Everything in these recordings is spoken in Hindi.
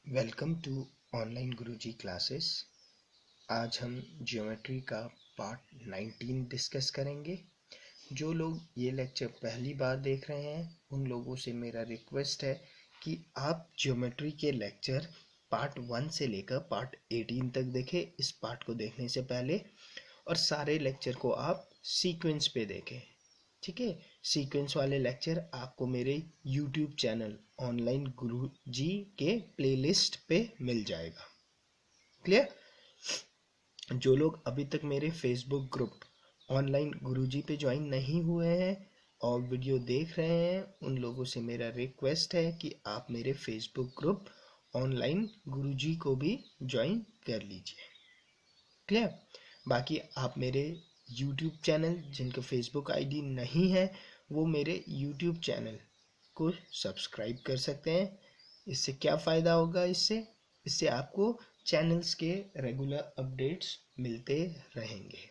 Welcome to online Guruji classes. आज हम ज्योमेट्री का पार्ट 19 डिस्कस करेंगे। जो लोग ये लेक्चर पहली बार देख रहे हैं उन लोगों से मेरा रिक्वेस्ट है कि आप ज्योमेट्री के लेक्चर पार्ट 1 से लेकर पार्ट 18 तक देखें इस पार्ट को देखने से पहले, और सारे लेक्चर को आप सीक्वेंस पे देखें। ठीक है, सीक्वेंस वाले लेक्चर आपको मेरे YouTube चैनल ऑनलाइन गुरुजी के प्लेलिस्ट पे मिल जाएगा। क्लियर? जो लोग अभी तक मेरे फेसबुक ग्रुप ऑनलाइन गुरुजी पे ज्वाइन नहीं हुए हैं और वीडियो देख रहे हैं उन लोगों से मेरा रिक्वेस्ट है कि आप मेरे फेसबुक ग्रुप ऑनलाइन गुरुजी को भी ज्वाइन कर लीजिए। क्लियर? बाकी आप मेरे YouTube चैनल जिनका फेसबुक आईडी नहीं है वो मेरे YouTube चैनल को सब्सक्राइब कर सकते हैं। इससे क्या फ़ायदा होगा? इससे आपको चैनल्स के रेगुलर अपडेट्स मिलते रहेंगे।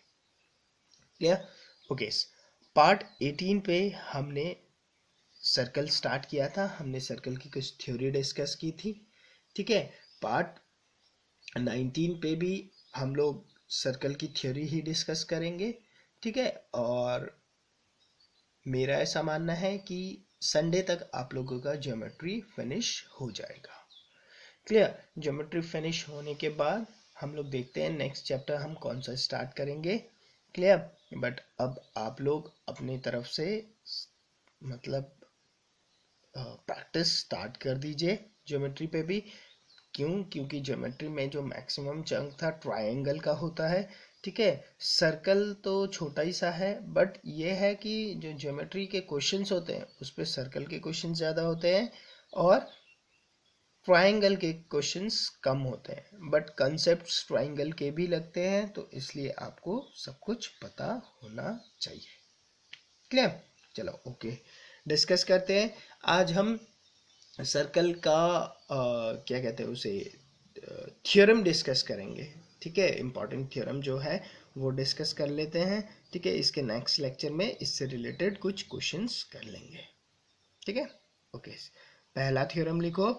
क्लियर? ओके, पार्ट 18 पे हमने सर्कल स्टार्ट किया था। हमने सर्कल की कुछ थ्योरी डिस्कस की थी। ठीक है, पार्ट 19 पे भी हम लोग सर्कल की थ्योरी ही डिस्कस करेंगे। ठीक है, और मेरा ऐसा मानना है कि संडे तक आप लोगों का ज्योमेट्री फिनिश हो जाएगा। क्लियर? ज्योमेट्री फिनिश होने के बाद हम लोग देखते हैं नेक्स्ट चैप्टर हम कौन सा स्टार्ट करेंगे। क्लियर? बट अब आप लोग अपनी तरफ से मतलब प्रैक्टिस स्टार्ट कर दीजिए ज्योमेट्री पे भी। क्यों? क्योंकि ज्योमेट्री में जो मैक्सिमम चंक था ट्रायंगल का होता है। ठीक है, सर्कल तो छोटा ही सा है, बट ये है कि जो ज्योमेट्री के क्वेश्चंस होते हैं उस पर सर्कल के क्वेश्चंस ज़्यादा होते हैं और ट्रायंगल के क्वेश्चंस कम होते हैं, बट कंसेप्ट्स ट्रायंगल के भी लगते हैं, तो इसलिए आपको सब कुछ पता होना चाहिए। क्लियर? चलो ओके, डिस्कस करते हैं। आज हम सर्कल का क्या कहते हैं उसे, थ्योरम डिस्कस करेंगे। ठीक है, इम्पॉर्टेंट थ्योरम जो है वो डिस्कस कर लेते हैं। ठीक है, इसके नेक्स्ट लेक्चर में इससे रिलेटेड कुछ क्वेश्चंस कर लेंगे। ठीक है, ओके। पहला थ्योरम लिखो।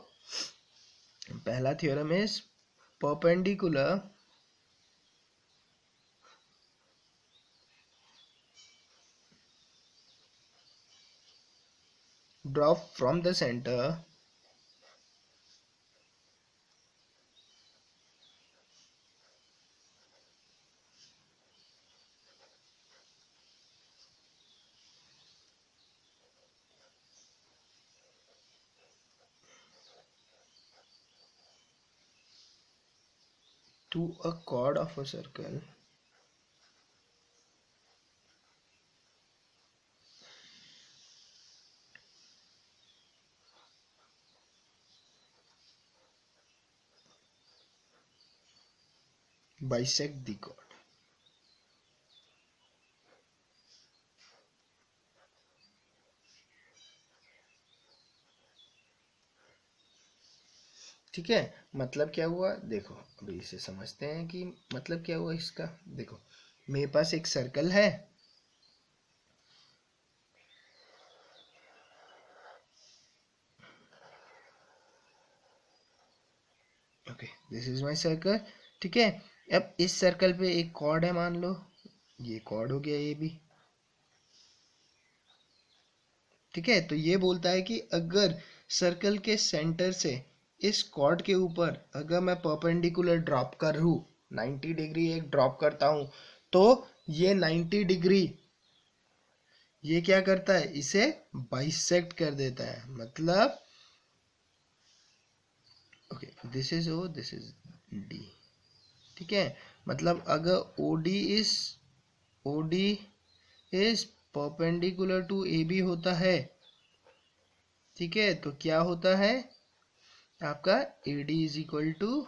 पहला theorem is perpendicular drop from the centre to a chord of a circle bisect the chord। ठीक है, मतलब क्या हुआ देखो, अभी इसे समझते हैं कि मतलब क्या हुआ इसका। देखो, मेरे पास एक सर्कल है। Okay, this is my circle. ठीक है, अब इस सर्कल पे एक कॉर्ड है, मान लो ये कॉर्ड हो गया, ये भी। ठीक है, तो ये बोलता है कि अगर सर्कल के सेंटर से इस कॉर्ड के ऊपर अगर मैं परपेंडिकुलर ड्रॉप करूँ, 90 डिग्री एक ड्रॉप करता हूँ, तो ये 90 डिग्री ये क्या करता है, इसे बाइसेक्ट कर देता है। मतलब okay, this is O, this is D. ठीक है, मतलब अगर O D is perpendicular to A B होता है, ठीक है, तो क्या होता है आपका A D is equal to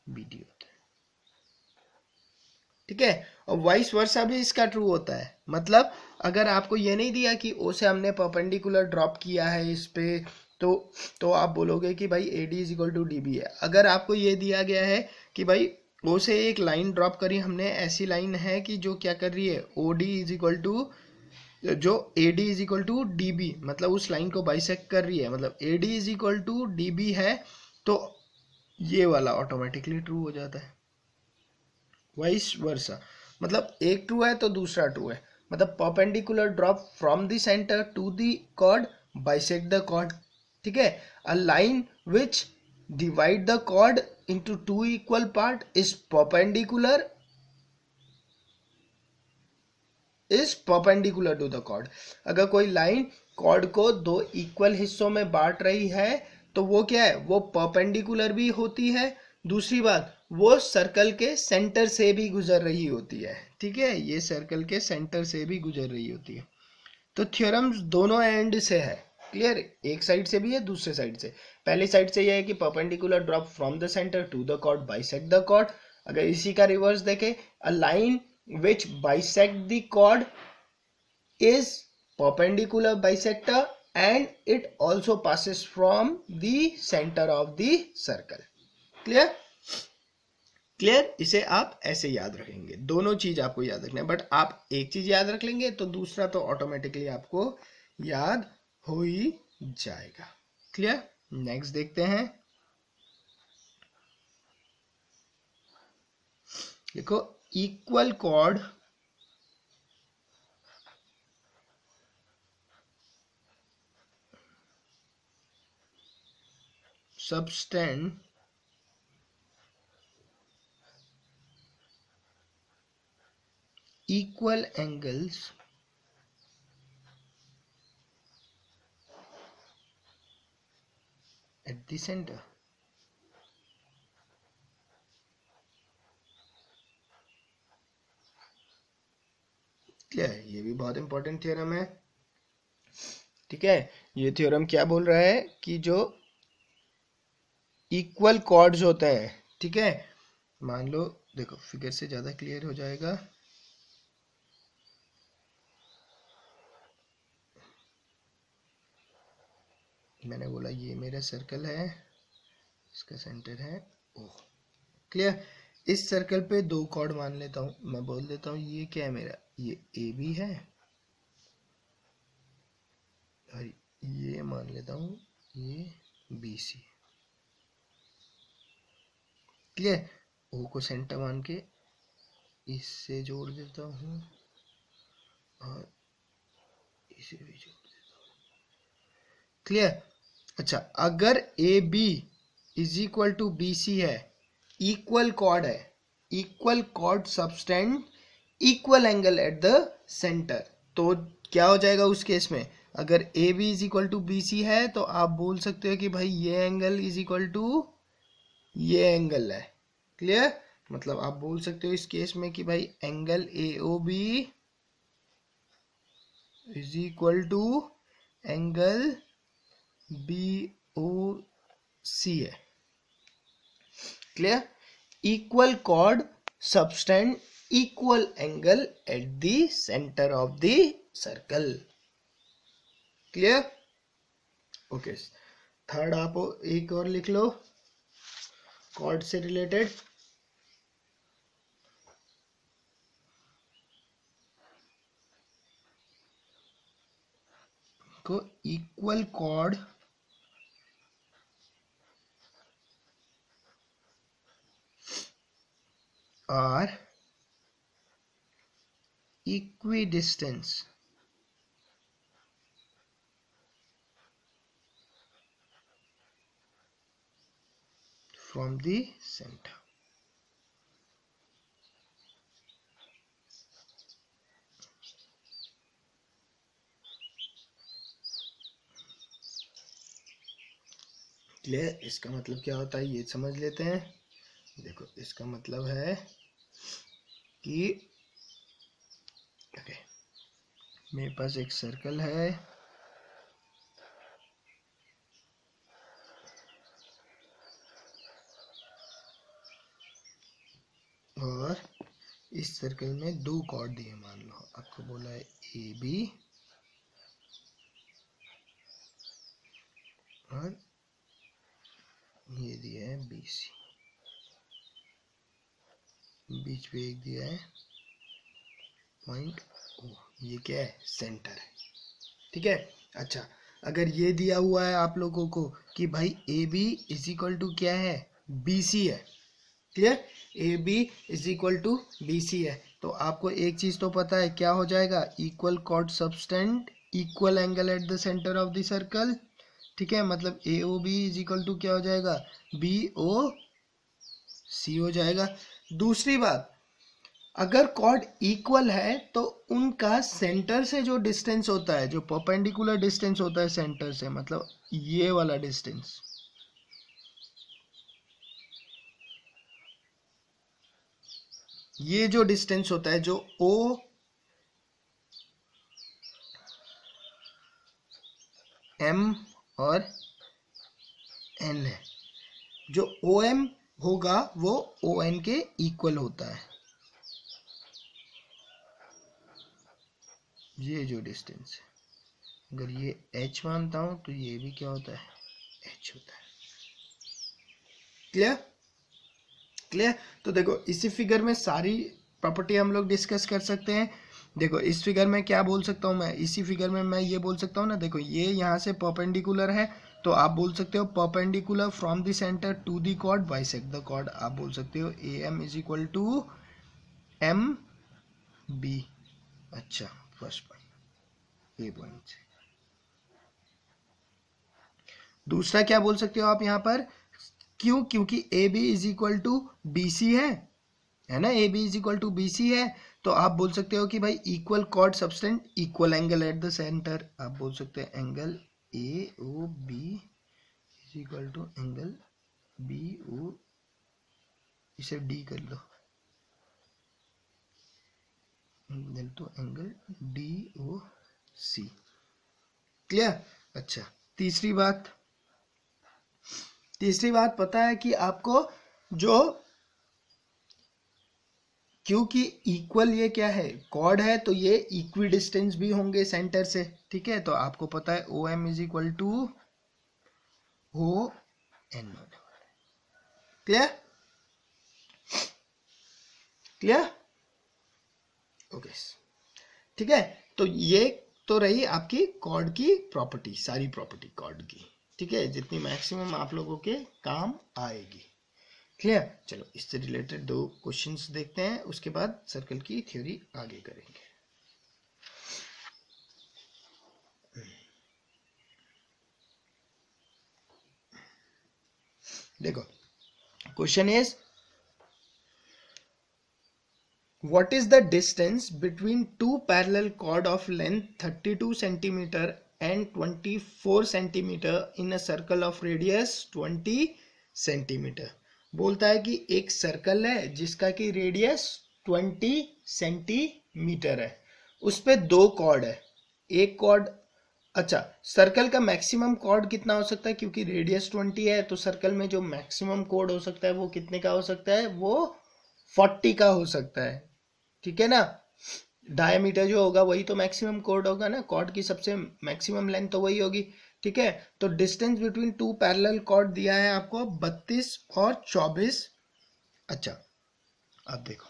B D होता है। ठीक है, और वाइस वर्सा भी इसका ट्रू होता है। मतलब अगर आपको ये नहीं दिया कि ओ से हमने परपेंडिकुलर ड्रॉप किया है इस पे, तो आप बोलोगे कि भाई A D is equal to D B है। अगर आपको ये दिया गया है कि भाई ओ से एक लाइन ड्रॉप करी हमने, ऐसी लाइन है कि जो क्या कर रही है, O D is equal to जो AD is equal to DB, मतलब उस लाइन को बाइसेक्ट कर रही है, मतलब AD is equal to DB है, तो ये वाला ऑटोमेटिकली ट्रू हो जाता है। वाइस वर्सा, मतलब एक ट्रू है तो दूसरा ट्रू है, मतलब perpendicular drop from the centre to the chord bisect the chord. ठीक है, a line which divide the chord into two equal part is perpendicular to the chord. अगर कोई लाइन कॉर्ड को दो इक्वल हिस्सों में बांट रही है तो वो क्या है, वो परपेंडिकुलर भी होती है। दूसरी बात, वो सर्कल के सेंटर से भी गुजर रही होती है। ठीक है, ये सर्कल के सेंटर से भी गुजर रही होती है। तो थ्योरम्स दोनों एंड से है। क्लियर, एक साइड से भी है, दूसरे साइड से। पहली साइड से यह है कि perpendicular drop from the centre to the chord bisect the chord. अगर इसी का रिवर्स देखें, a line which bisect the chord is perpendicular bisector and it also passes from the center of the circle. Clear? Clear, इसे आप ऐसे याद रखेंगे, दोनों चीज आपको याद रखना है, बट आप एक चीज याद रख लेंगे तो दूसरा तो ऑटोमेटिकली आपको याद हो ही जाएगा। क्लियर, नेक्स्ट देखते हैं। देखो, equal cord subtend equal angles at the center। क्या है, ये भी बहुत इंपॉर्टेंट थ्योरम है। ठीक है, ये थ्योरम क्या बोल रहा है कि जो इक्वल कॉर्ड्स होते हैं, ठीक है, मान लो, देखो फिगर से ज्यादा क्लियर हो जाएगा। मैंने बोला ये मेरा सर्कल है, इसका सेंटर है O। क्लियर, इस सर्कल पे दो कॉर्ड मान लेता हूँ, मैं बोल देता हूँ ये क्या है मेरा, ये AB है, और ये मान लेता हूँ ये BC। क्लियर, O को सेंटर मान के इससे जोड़ देता हूँ और इसे भी जोड़ देता हूँ। क्लियर, अच्छा, अगर A B is equal to B C है, इक्वल कॉर्ड है, equal chord subtend equal angle at the centre, तो क्या हो जाएगा उस केस में, अगर A B is equal to B C है तो आप बोल सकते हो कि भाई ये एंगल इज इक्वल टू ये एंगल है। क्लियर, मतलब आप बोल सकते हो इस केस में कि भाई angle A O B is equal to angle B O C है। Clear, equal chord subtend equal angle at the centre of the circle. Clear, okay. Third आप एक और लिख लो कॉर्ड से रिलेटेड। को equal chord are equidistant from the center। Clear, इसका मतलब क्या होता है ये समझ लेते हैं। देखो, इसका मतलब है कि ओके, मेरे पास एक सर्कल है और इस सर्कल में दो कॉर्ड दिए, मान लो आपको बोला है ए बी और ये दिया है बी सी, बीच पे एक दिया है पॉइंट ओ, ये क्या है? सेंटर है। ठीक है। अच्छा, अगर ये दिया हुआ है आप लोगों को कि भाई A B is equal to क्या है? बी सी है। Clear? A B is equal to B C है, तो आपको एक चीज तो पता है, क्या हो जाएगा? Equal chord subtend equal angle at the centre of the circle. ठीक है, मतलब A O B is equal to क्या हो जाएगा? बी ओ सी हो जाएगा। दूसरी बात, अगर कॉर्ड इक्वल है तो उनका सेंटर से जो डिस्टेंस होता है, जो परपेंडिकुलर डिस्टेंस होता है सेंटर से, मतलब ये वाला डिस्टेंस, ये जो डिस्टेंस होता है, जो ओ एम और एन है, जो ओ एम होगा वो ओ एन के इक्वल होता है। ये जो डिस्टेंस है, अगर ये h मानता हूं तो ये भी क्या होता है? h होता है। क्लियर? क्लियर? तो देखो, इसी फिगर में सारी प्रॉपर्टी हम लोग डिस्कस कर सकते हैं। देखो, इस फिगर में क्या बोल सकता हूँ मैं? इसी फिगर में मैं ये बोल सकता हूँ ना, देखो ये यहाँ से परपेंडिकुलर है, तो आप बोल सकते हो perpendicular from the centre to the chord bisect the chord. आप बोल सकते हो A M is equal to M B. अच्छा, फर्स्ट पॉइंट, ए पॉइंट से। दूसरा क्या बोल सकते हो आप यहाँ पर? क्यों? क्योंकि A B is equal to B C है ना? A B is equal to B C है, तो आप बोल सकते हो कि भाई equal chord subtend equal angle at the centre. आप बोल सकते हैं angle A O B is equal to angle B O, इसे डी कर लो, तो angle D O C. Clear? अच्छा, तीसरी बात, तीसरी बात पता है कि आपको, जो क्योंकि इक्वल ये क्या है? कॉर्ड है, तो ये इक्वी डिस्टेंस भी होंगे सेंटर से। ठीक है, तो आपको पता है O M is equal to O N. Clear? Clear? Okay, ठीक है। तो ये तो रही आपकी कॉर्ड की प्रॉपर्टी, सारी प्रॉपर्टी कॉर्ड की। ठीक है, जितनी मैक्सिमम आप लोगों के काम आएगी। क्लियर? चलो, इससे रिलेटेड दो क्वेश्चंस देखते हैं, उसके बाद सर्कल की थ्योरी आगे करेंगे। देखो, question is what is the distance between two parallel chord of length 32 centimeter and 24 centimeter in a circle of radius 20 centimeter? बोलता है कि एक सर्कल है जिसका कि रेडियस 20 सेंटीमीटर है, उस पे दो कॉर्ड है, एक कॉर्ड। अच्छा, सर्कल का मैक्सिमम कॉर्ड कितना हो सकता है? क्योंकि रेडियस 20 है, तो सर्कल में जो मैक्सिमम कॉर्ड हो सकता है वो कितने का हो सकता है? वो 40 का हो सकता है। ठीक है ना? डायमीटर जो होगा वही तो मैक्सिमम कॉर्ड होगा ना, कॉर्ड की सबसे मैक्सिमम लेंथ तो वही होगी। ठीक है, तो distance between two parallel chord दिया है आपको 32 और 24। अच्छा, अब देखो,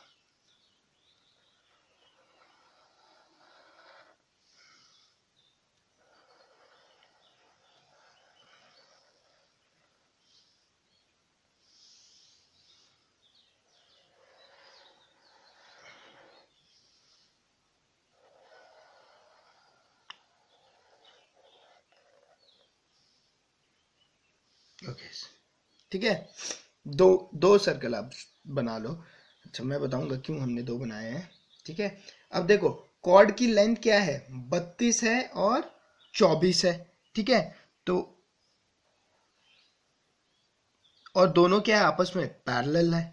ओके, ठीक है, दो दो सर्कल आप बना लो। अच्छा, मैं बताऊंगा क्यों हमने दो बनाए हैं। ठीक है, अब देखो, कॉर्ड की लेंथ क्या है? 32 है और 24 है। ठीक है, तो और दोनों क्या है? आपस में पैरेलल है।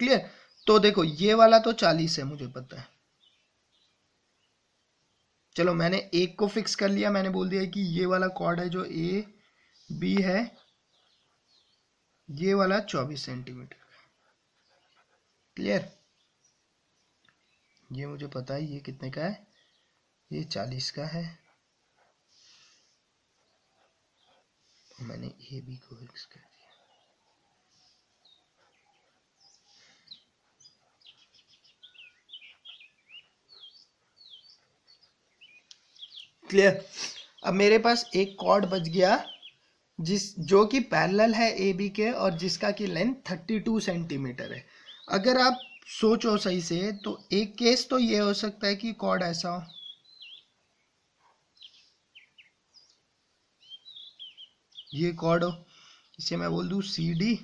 क्लियर? तो देखो, ये वाला तो 40 है, मुझे पता है। चलो, मैंने एक को फिक्स कर लिया, मैंने बोल दिया कि ये वाला कॉर्ड है जो ए बी है, ये वाला 24 सेंटीमीटर। क्लियर? ये मुझे पता है ये कितने का है, ये 40 का है, तो मैंने ए बी को फिक्स कर दिया। क्लियर। अब मेरे पास एक कॉर्ड बच गया जो कि पैरेलल है ए बी के और जिसका की लेंथ 32 सेंटीमीटर है। अगर आप सोचो सही से तो एक केस तो ये हो सकता है कि कॉर्ड ऐसा हो, ये कॉर्ड हो, इसे मैं बोल दूं सी डी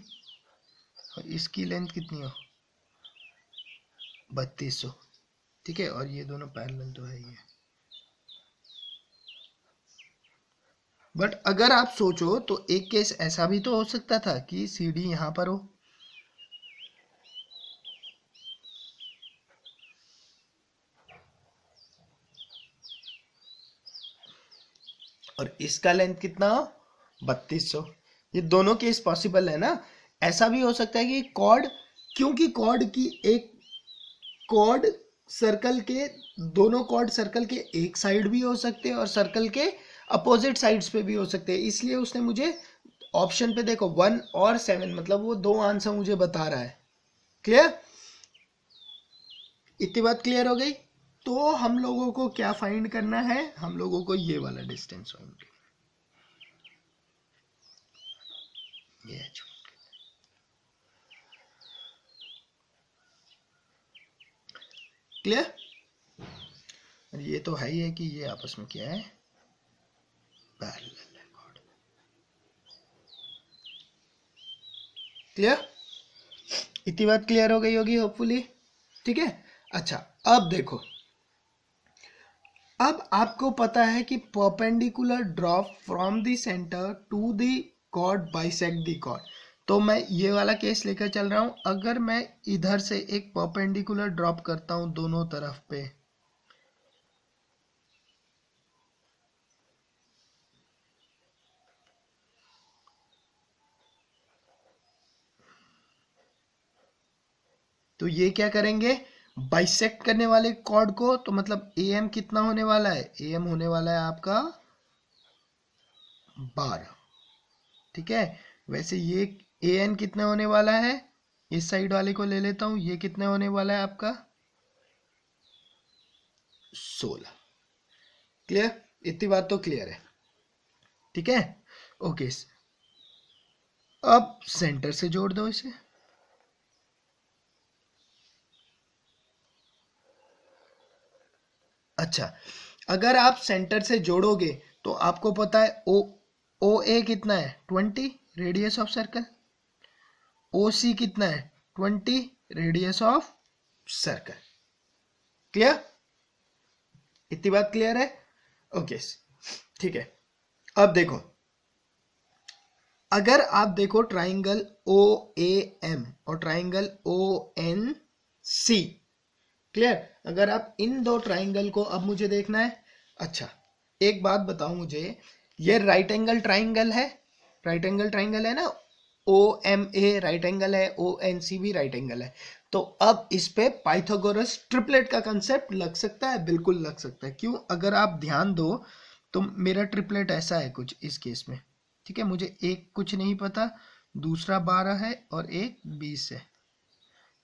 और इसकी लेंथ कितनी हो 3200, ठीक है, और ये दोनों पैरेलल तो है ही है। बट अगर आप सोचो तो एक केस ऐसा भी तो हो सकता था कि सी डी यहां पर हो, और इसका लेंथ कितना हो 3200। ये दोनों केस पॉसिबल है ना। ऐसा भी हो सकता है कि कॉर्ड, क्योंकि कॉर्ड की एक कॉर्ड सर्कल के, दोनों कॉर्ड सर्कल के एक साइड भी हो सकते हैं और सर्कल के अपोजिट साइड्स पे भी हो सकते हैं, इसलिए उसने मुझे ऑप्शन पे देखो 1 और 7, मतलब वो दो आंसर मुझे बता रहा है। क्लियर, इतनी बात क्लियर हो गई। तो हम लोगों को क्या फाइंड करना है, हम लोगों को ये वाला डिस्टेंस फाइंड करना है, ये क्लियर। ये तो है ही है कि ये आपस में क्या है, पैरेलल है कॉर्ड। क्लियर, इतनी बात क्लियर हो गई होगी होपफुली, ठीक है। अच्छा, अब देखो, अब आपको पता है कि perpendicular drop from the centre to the chord bisect the chord. तो मैं ये वाला केस लेकर चल रहा हूं, अगर मैं इधर से एक परपेंडिकुलर ड्रॉप करता हूं दोनों तरफ पे, तो ये क्या करेंगे, बाइसेक्ट करने वाले कॉर्ड को, तो मतलब ए एम कितना होने वाला है, ए एम होने वाला है आपका 12, ठीक है। वैसे ये ए एन कितना होने वाला है, इस साइड वाले को ले लेता हूं, ये कितना होने वाला है आपका 16। क्लियर, इतनी बात तो क्लियर है, ठीक है। ओके, अब सेंटर से जोड़ दो इसे। अच्छा, अगर आप सेंटर से जोड़ोगे तो आपको पता है ओ ए कितना है 20 रेडियस ऑफ सर्कल, ओ सी कितना है 20 रेडियस ऑफ सर्कल। क्लियर, इतनी बात क्लियर है। ओके, ठीक है। अब देखो, अगर आप देखो ट्राइंगल ओ ए एम और triangle O N C, clear, अगर आप इन दो ट्राइंगल को, अब मुझे देखना है। अच्छा, एक बात बताओ मुझे, ये राइट एंगल ट्राइंगल है, राइट एंगल ट्राइंगल है ना, O M A right angle है, ओ एन सी भी राइट एंगल है। तो अब इस पे पाइथागोरस ट्रिपलेट का कंसेप्ट लग सकता है, बिल्कुल लग सकता है। क्यों, अगर आप ध्यान दो तो मेरा ट्रिपलेट ऐसा है कुछ इस केस में, ठीक है। मुझे एक कुछ नहीं पता, दूसरा 12 है और एक 20 है।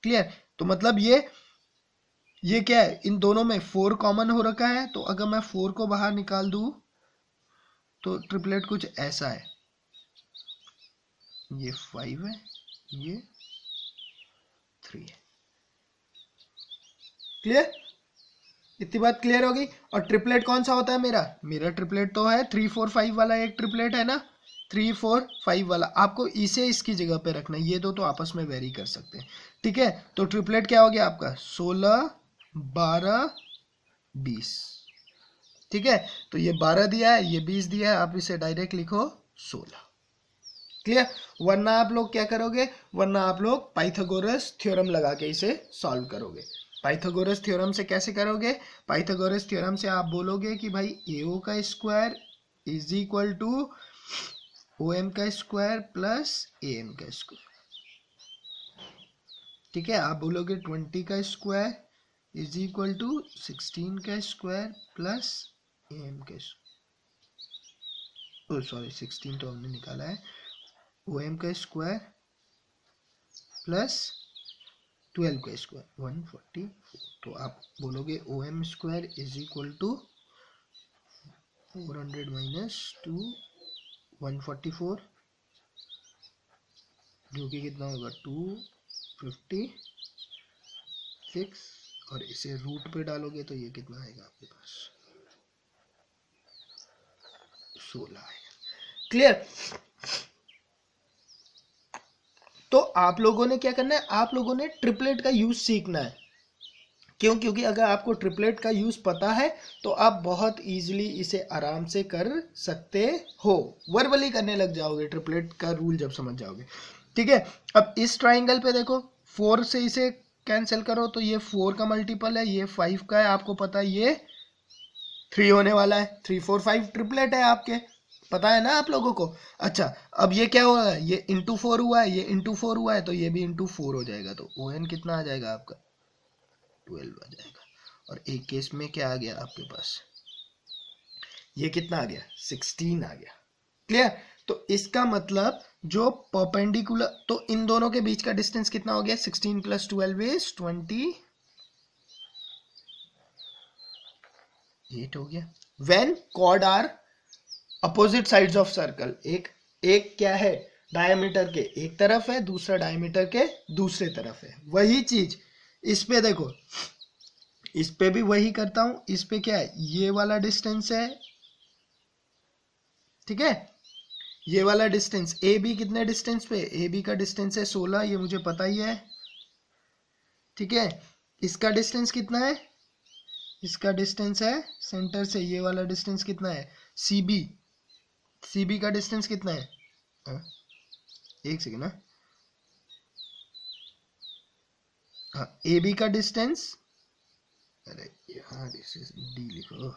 क्लियर, तो मतलब ये क्या है, इन दोनों में 4 कॉमन हो रखा है, तो अगर मैं 4 को बाहर निकाल दूं तो ट्रिपलेट कुछ ऐसा है, ये 5 है, ये 3 है। क्लियर, इतनी बात क्लियर हो गई। और ट्रिपलेट कौन सा होता है मेरा, मेरा ट्रिपलेट तो है 3 4 5 वाला, एक ट्रिपलेट है ना 3 4 5 वाला। आपको इसे इसकी जगह पे रखना है, ये दो तो आपस में वेरी कर सकते हैं, ठीक है। तो ट्रिपलेट क्या हो गया आपका 16 12 20, ठीक है। तो ये 12 दिया है, ये 20 दिया है, आप इसे डायरेक्ट लिखो 16। क्लियर, वरना आप लोग क्या करोगे, वरना आप लोग पाइथागोरस थ्योरम लगा के इसे सॉल्व करोगे। पाइथागोरस थ्योरम से कैसे करोगे, पाइथागोरस थ्योरम से आप बोलोगे कि भाई एओ का square is equal to O M का स्क्वायर प्लस ए एम का स्क्वायर, ठीक है। आप बोलोगे 20 का स्क्वायर इज इक्वल टू 16 का स्क्वायर प्लस ए एम का स्क्वायर, सॉरी 16 तो हमने निकाला है, ओ एम का स्क्वायर प्लस 12 का स्क्वायर 144। तो आप बोलोगे O M square is equal to 400 minus 2 144 जो कि कितना होगा 256 और इसे रूट पे डालोगे तो ये कितना आएगा आपके पास 16 आएगा। क्लियर। तो आप लोगों ने क्या करना है, आप लोगों ने ट्रिपलेट का यूज सीखना है। क्यों? क्योंकि अगर आपको ट्रिपलेट का यूज पता है तो आप बहुत इजीली इसे आराम से कर सकते हो, वर्बली करने लग जाओगे ट्रिपलेट का रूल जब समझ जाओगे। ठीक है, अब इस ट्राइंगल पे देखो 4 से इसे कैंसिल करो तो ये 4 का मल्टीपल है, ये 5 का है, आपको पता है ये 3 होने वाला है। 3 4 5 ट्रिपलेट है, आपके पता है ना आप लोगों को। अच्छा, अब ये क्या हुआ है, ये इंटू 4 हुआ है, ये इंटू 4 हुआ है, तो ये भी इंटू 4 हो जाएगा, तो ON कितना आ जाएगा आपका 12 आ जाएगा। और एक केस में क्या आ गया आपके पास, ये कितना आ गया 16 आ गया। क्लियर। तो इसका मतलब जो परपेंडिकुलर, तो इन दोनों के बीच का डिस्टेंस कितना हो गया 16 प्लस 12 इज 28 हो गया। When chord are opposite sides of circle, एक क्या है डायमीटर के एक तरफ है, दूसरा डायमीटर के दूसरे तरफ है। वही चीज इस पे देखो, इस पे भी वही करता हूं। इस पे क्या है, ये वाला डिस्टेंस है, ठीक है, ये वाला डिस्टेंस ए बी कितने डिस्टेंस पे, ए बी का डिस्टेंस है 16, ये मुझे पता ही है। ठीक है, इसका डिस्टेंस कितना है, इसका डिस्टेंस है सेंटर से, ये वाला डिस्टेंस कितना है सी बी, सी बी का डिस्टेंस कितना है, एक सेकेंड ना, हाँ ए बी का डिस्टेंस, अरे यहाँ डी लिखो,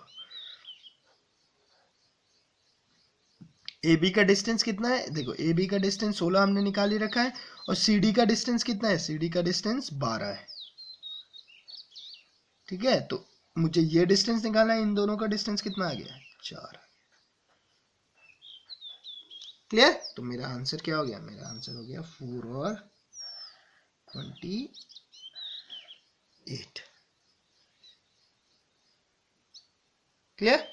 ए बी का डिस्टेंस कितना है, देखो ए बी का डिस्टेंस 16 हमने निकाल ही रखा है, और सी डी का डिस्टेंस कितना है, सी डी का डिस्टेंस 12 है। ठीक है, तो मुझे ये डिस्टेंस निकालना है, इन दोनों का डिस्टेंस कितना आ गया 4। क्लियर। तो मेरा आंसर क्या हो गया, मेरा आंसर हो गया 4 और 28। क्लियर।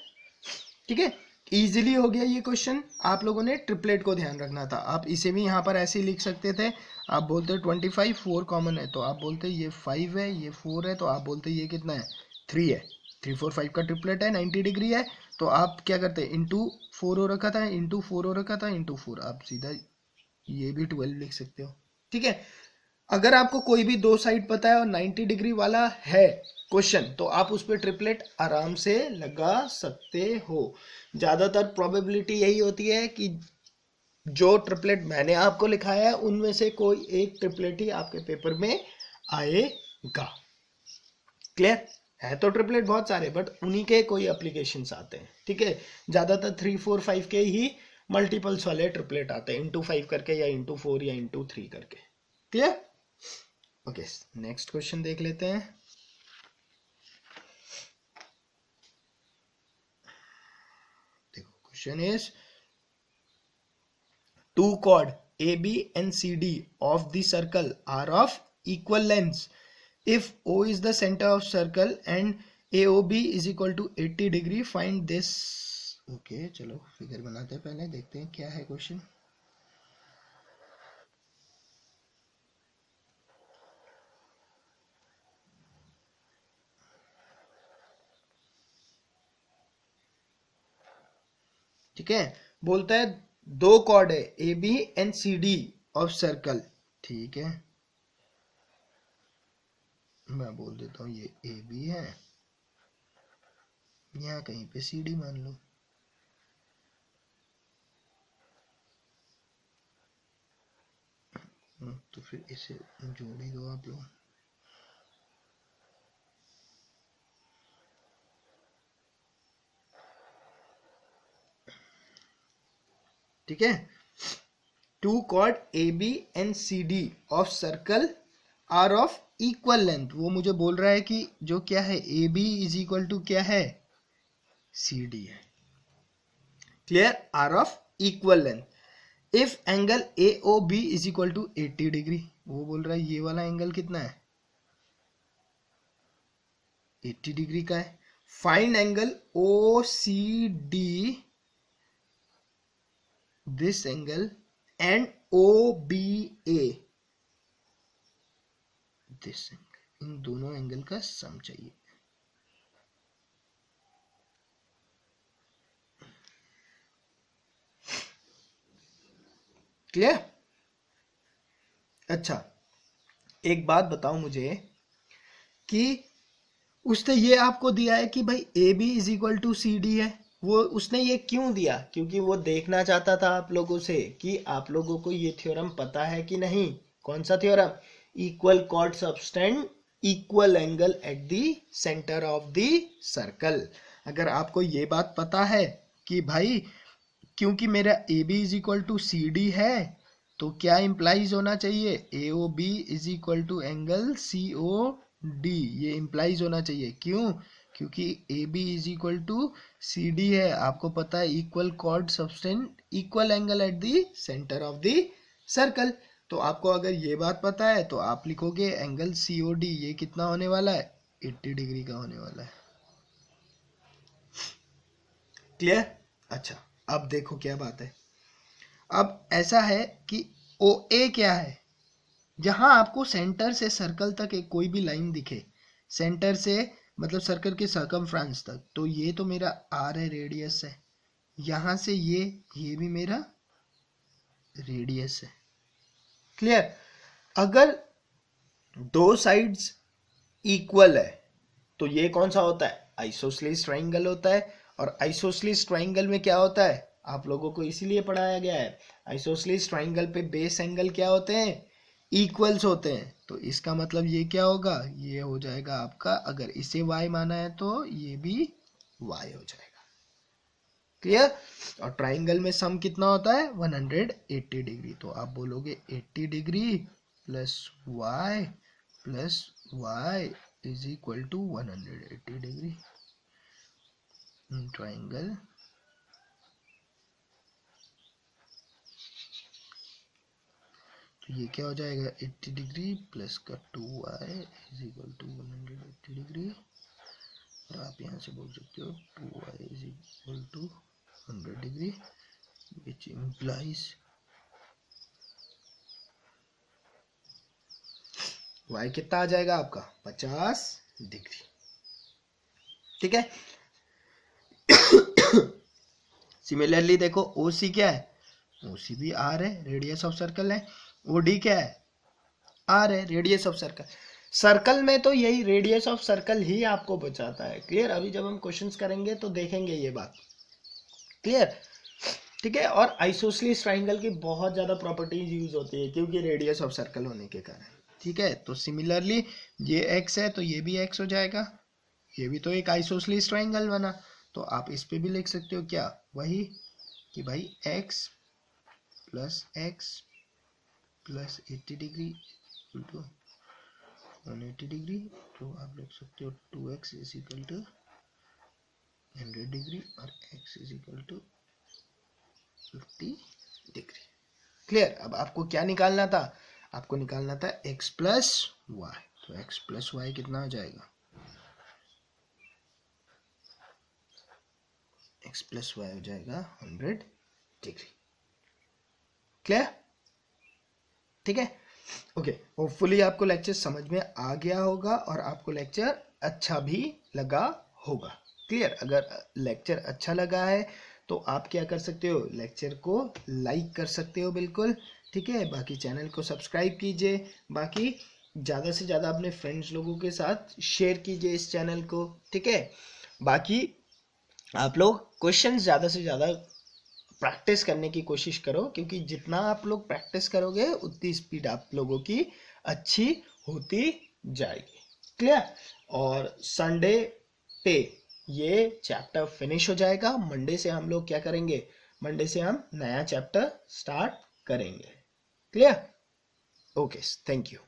ठीक है, इजीली हो गया ये क्वेश्चन। आप लोगों ने ट्रिपलेट को ध्यान रखना था। आप इसे भी यहाँ पर ऐसे ही लिख सकते थे। आप बोलते 25, 4 कॉमन है तो आप बोलते ये 5 है, ये 4 है, तो आप बोलते ये कितना है 3 है। 3 4 5 का ट्रिपलेट है, 90 डिग्री है, तो आप क्या करते हैं इंटू 4 हो रखा था, इंटू 4 हो रखा था, इंटू 4, आप सीधा ये भी 12 लिख सकते हो। ठीक है, अगर आपको कोई भी दो साइड पता है और 90 डिग्री वाला है क्वेश्चन, तो आप उस पर ट्रिपलेट आराम से लगा सकते हो। ज्यादातर प्रोबेबिलिटी यही होती है कि जो ट्रिपलेट मैंने आपको लिखाया है उनमें से कोई एक ट्रिपलेट ही आपके पेपर में आएगा। क्लियर है। तो ट्रिपलेट बहुत सारे, बट उन्हीं के कोई एप्लीकेशंस आते हैं। ठीक है, ज्यादातर 3 4 5 के ही मल्टीपल्स वाले ट्रिपलेट आते हैं, इंटू 5 करके या इंटू 4 या इंटू 3 करके। क्लियर। ओके, नेक्स्ट क्वेश्चन देख लेते हैं। देखो question is two chord AB and CD of the circle are of equal lengths. If O is the center of circle and AOB is equal to 80 degree, find this. Okay, चलो फिगर बनाते हैं, पहले देखते हैं क्या है क्वेश्चन। ठीक है, बोलता है दो कॉर्ड है A B and C D of circle. ठीक है, मैं बोल देता हूं ये ए बी है, यहाँ कहीं पे सी डी मान लो। तो फिर इसे जोड़ ही दो आप लोग। ठीक है, two chord A B and C D of circle are of equal length. वो मुझे बोल रहा है कि जो क्या है A B is equal to क्या है सी डी है। Clear, are of equal length. If angle A O B is equal to 80 degree, वो बोल रहा है ये वाला एंगल कितना है 80 डिग्री का है। Find angle O C D, this angle, and O B A, this angle, इन दोनों एंगल का सम चाहिए। क्लियर? अच्छा, एक बात बताओ मुझे कि उसने ये आपको दिया है कि भाई A B is equal to C D है, वो उसने ये क्यों दिया? क्योंकि वो देखना चाहता था आप लोगों से कि आप लोगों को ये थ्योरम पता है कि नहीं। कौन सा theorem? Equal chord subtend equal angle at the centre of the circle. अगर आपको ये बात पता है कि भाई क्योंकि मेरा A B is equal to C D है, तो क्या इंप्लाइज होना चाहिए? A O B is equal to angle C O D, ये इंप्लाइज होना चाहिए। क्यों? क्योंकि A B is equal to C D है, आपको पता है equal chord subtend equal angle at the centre of the circle. तो आपको अगर ये बात पता है तो आप लिखोगे एंगल सी ओ डी, ये कितना होने वाला है? 80 डिग्री का होने वाला है। क्लियर? अच्छा, अब देखो क्या बात है। अब ऐसा है कि ओ ए क्या है? जहां आपको सेंटर से सर्कल तक एक कोई भी लाइन दिखे, सेंटर से मतलब सर्कल के सर्कमफ्रेंस तक, तो ये तो मेरा आर है, रेडियस है। यहां से ये भी मेरा रेडियस है। क्लियर? अगर दो साइड्स इक्वल है तो ये कौन सा होता है? आइसोसेलेस ट्रायंगल होता है। और आइसोसेलेस ट्रायंगल में क्या होता है? आप लोगों को इसीलिए पढ़ाया गया है, आइसोसेलेस ट्रायंगल पे बेस एंगल क्या होते हैं? इक्वल्स होते हैं। तो इसका मतलब ये क्या होगा? ये हो जाएगा आपका, अगर इसे y माना है तो ये भी y हो जाएगा। क्लियर? और ट्रायंगल में सम कितना होता है? 180 डिग्री। तो आप बोलोगे 80 degree plus y is equal to 180 degree. Triangle तो ये क्या हो जाएगा? 80 डिग्री प्लस का 2y is equal to 180 degree. और आप यहाँ से बोल सकते हो 2y is equal to 100 degree, which implies y कितना आ जाएगा आपका? 50 डिग्री। ठीक है? सिमिलरली देखो OC क्या है? OC भी R है, रेडियस ऑफ सर्कल है। OD क्या है? R है, रेडियस ऑफ सर्कल। सर्कल में तो यही रेडियस ऑफ सर्कल ही आपको बचाता है। क्लियर? अभी जब हम क्वेश्चंस करेंगे तो देखेंगे ये बात। क्लियर? ठीक है? और आइसोसेलेस ट्रायंगल की बहुत ज्यादा प्रॉपर्टीज यूज होती है क्योंकि रेडियस ऑफ सर्कल होने के कारण। ठीक है? तो सिमिलरली ये x है तो ये भी x हो जाएगा, ये भी तो एक आइसोसेलेस ट्रायंगल बना। तो आप इस पे भी लिख सकते हो क्या? वही कि भाई x plus 80 degree equal to 180 degree. तो आप लिख सकते हो 2x is equal to 100 degree और x is equal to 50 degree. Clear? अब आपको क्या निकालना था? आपको निकालना था x प्लस वाई। तो x प्लस वाई कितना हो जाएगा? x प्लस वाई हो जाएगा 100 डिग्री। क्लियर? ठीक है? ओके, होपफुली आपको लेक्चर समझ में आ गया होगा और आपको लेक्चर अच्छा भी लगा होगा। क्लियर? अगर लेक्चर अच्छा लगा है तो आप क्या कर सकते हो? लेक्चर को लाइक कर सकते हो, बिल्कुल। ठीक है? बाकी चैनल को सब्सक्राइब कीजिए, बाकी ज़्यादा से ज़्यादा अपने फ्रेंड्स लोगों के साथ शेयर कीजिए इस चैनल को। ठीक है? बाकी आप लोग क्वेश्चन ज़्यादा से ज़्यादा प्रैक्टिस करने की कोशिश करो, क्योंकि जितना आप लोग प्रैक्टिस करोगे उतनी स्पीड आप लोगों की अच्छी होती जाएगी। क्लियर? और संडे पे ये चैप्टर फिनिश हो जाएगा। मंडे से हम लोग क्या करेंगे? मंडे से हम नया चैप्टर स्टार्ट करेंगे। क्लियर? Okay, thank you.